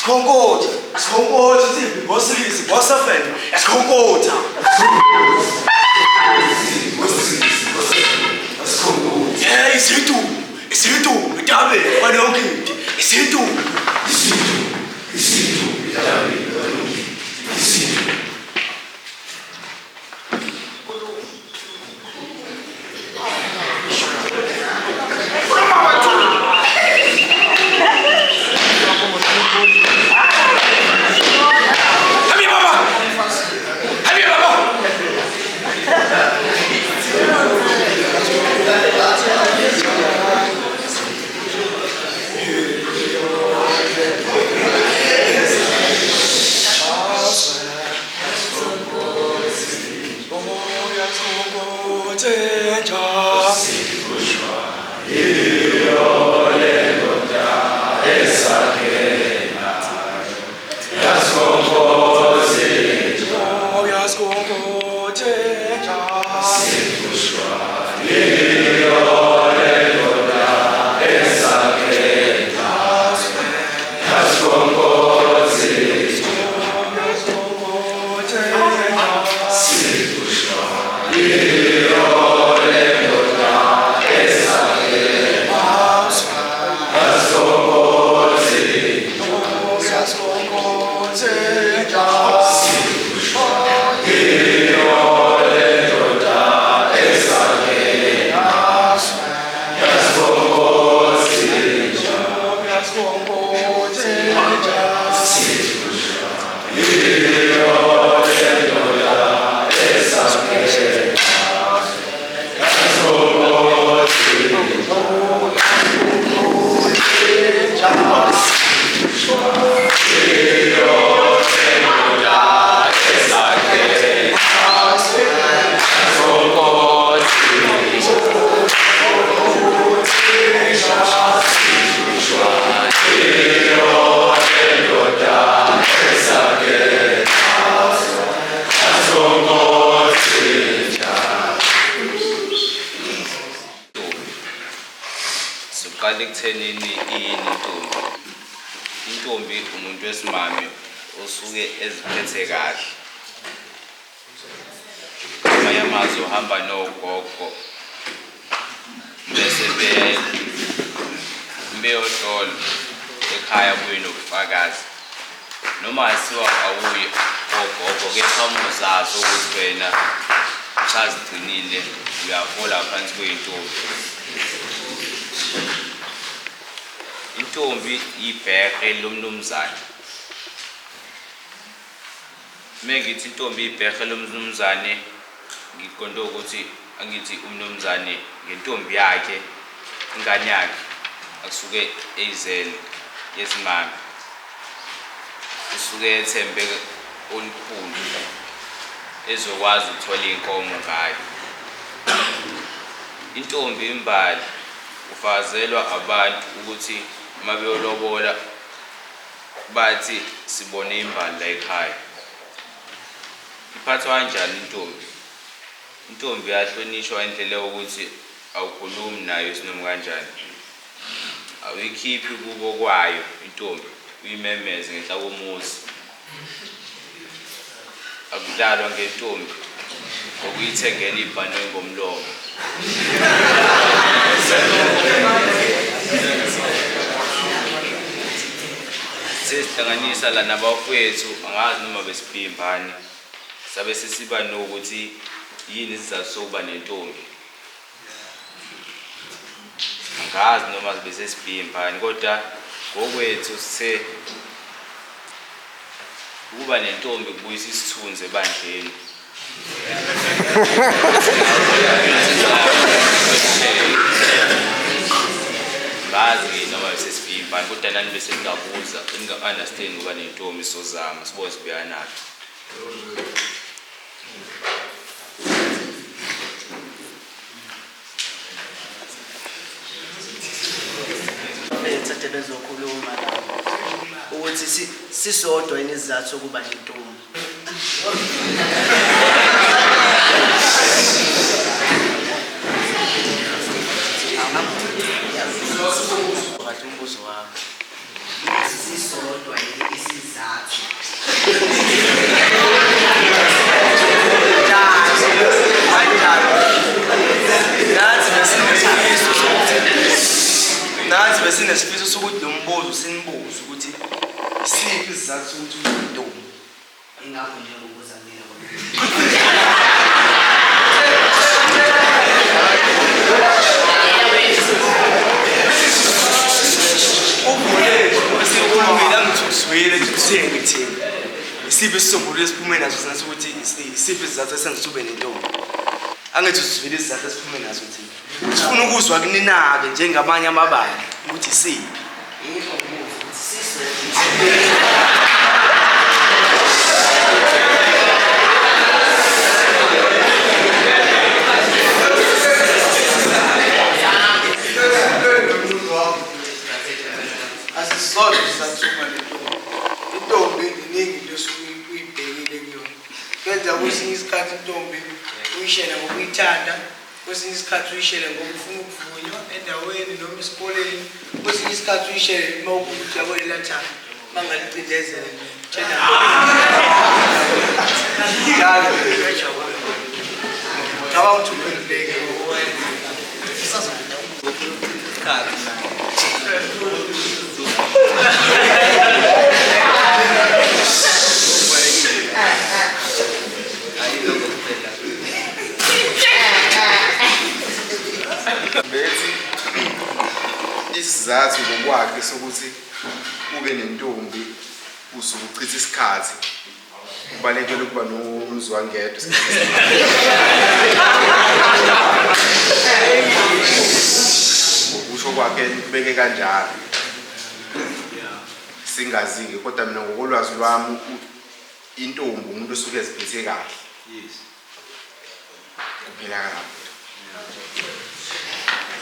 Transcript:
Skongota, Zibi, Bosilisi, Bosafeni, Skongota. Yeah, it's Hitu, Dabe, Panonki, it's Hitu. Intombi umuntu wesimame osuke eziphethe kahle. Amanye amazwi uhamba nogogo bese beyodlola ekhaya kuye nobufakazi. Noma asiwa awuye ogogo kepha umuzazi ukuthi wena usazigcinile uyahola phansi kweyintombi. Intombi ibherhe lomnumzane. Mengithi intombi ibherhe lomnumzane ngiqonde ukuthi angithi umnumzane ngentombi yakhe ingane yakhe akusuke eyizele yesimame. Usuke ethembe olukhulu ezokwazi ukuthola inkomo ngayo. Intombi imbali ufazelwa abantu ukuthi mabeyolobola bathi sibone imbali la ekhaya. Iphathwa kanjani intombi? Intombi yahlonishwa indlela ukuthi awukhulumi nayo isinoma kanjani. Awuyikhiphi kubo kwayo intombi uyimemeze ngenhla komuzi. Akudlalwa ngentombi okuyithengela ibhanoyi ngomlomo. Sesihlanganisa la nabafowethu angazi noma besiphimbani sabe sisiba nokuthi yini isizathu sokuba nentombi. Angazi noma bese siphimbani kodwa ngokwethu sithe ukuba nentombi kubuyisa isithunzi ebandleni. Bazi noma besesiphimbani kodwa nani bese ngabuza understand ukuba nentombi sozama siboze sibuyanaphi. Bethathe bezokhuluma ukuthi sisodwa inisizathu sokuba nentombi. Umbuzo wakho sisodwa isizathu nathi besinesifiso sokuthi lo mbuzo sinibuze ukuthi isiphi isizathu sokuthi uyintombi. ingakho nje ukubuza mina isiphi isisombululo esiphume naso sinathi ukuthi isiphi isizathu esenza ube nentombi. Angithi usivile isizathu esiphume naso thina. Sifuna ukuzwa kunina-ke njengabanye amabandla ukuthi isiphi. Asisodwa isathuma lentombi. Intombi iningi into osuke uyibhekile kuyona. Kwenza kwesinye isikhathi intombi uyishele ngokuyithanda, kwesinye isikhathi uyishele ngokufuna ukuvunywa endaweni noma esikoleni, kwesinye isikhathi uyishele uma ukuthi yabo lelathana mangalicindezele tshela njalo ngaba uthi ubheke bethi isizathu ngokwakhe sokuthi ube nentombi usuke uchitha isikhathi kubalekele ukuba nomzwangedwa ngokusho kwakhe kubeke kanjalo singazi-ke kodwa mina ngokolwazi lwami intombi umuntu osuke eziphethe kahle kuphela kalapho.